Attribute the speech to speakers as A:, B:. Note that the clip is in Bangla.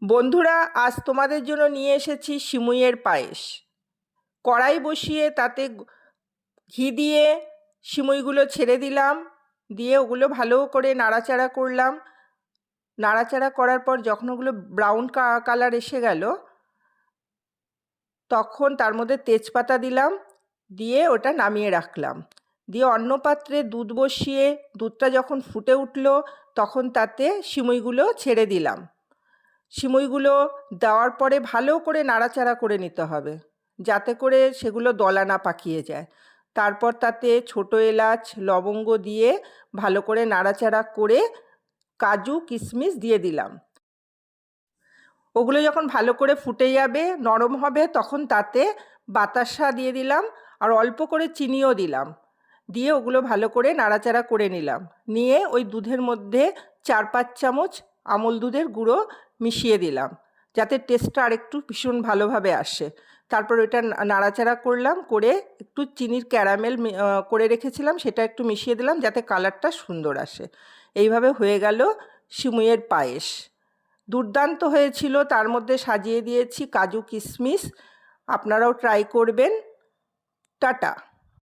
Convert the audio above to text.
A: বন্ধুরা, আজ তোমাদের জন্য নিয়ে এসেছি সিমুইয়ের পায়েস। কড়াই বসিয়ে তাতে ঘি দিয়ে সিমুইগুলো ছেড়ে দিলাম, দিয়ে ওগুলো ভালো করে নাড়াচাড়া করলাম। নাড়াচাড়া করার পর যখন ওগুলো ব্রাউন কালার এসে গেল, তখন তার মধ্যে তেজপাতা দিলাম, দিয়ে ওটা নামিয়ে রাখলাম। দিয়ে অন্য পাত্রে দুধ বসিয়ে দুধটা যখন ফুটে উঠল, তখন তাতে সিমুইগুলো ছেড়ে দিলাম। সিমুইগুলো দেওয়ার পরে ভালো করে নাড়াচাড়া করে নিতে হবে, যাতে করে সেগুলো দলা না পাকিয়ে যায়। তারপর তাতে ছোটো এলাচ লবঙ্গ দিয়ে ভালো করে নাড়াচাড়া করে কাজু কিশমিশ দিয়ে দিলাম। ওগুলো যখন ভালো করে ফুটে যাবে, নরম হবে, তখন তাতে বাতাসা দিয়ে দিলাম আর অল্প করে চিনিও দিলাম। দিয়ে ওগুলো ভালো করে নাড়াচাড়া করে নিলাম। নিয়ে ওই দুধের মধ্যে 4-5 চামচ আমল দুধের গুঁড়ো মিশিয়ে দিলাম, যাতে টেস্টটা আরেকটু ভীষণ ভালোভাবে আসে। তারপর ওইটা নাড়াচাড়া করলাম, করে একটু চিনির ক্যারামেল করে রেখেছিলাম, সেটা একটু মিশিয়ে দিলাম যাতে কালারটা সুন্দর আসে। এইভাবে হয়ে গেল সিমুইয়ের পায়েস। দুর্দান্ত হয়েছিল। তার মধ্যে সাজিয়ে দিয়েছি কাজু কিশমিশ। আপনারাও ট্রাই করবেন। টাটা।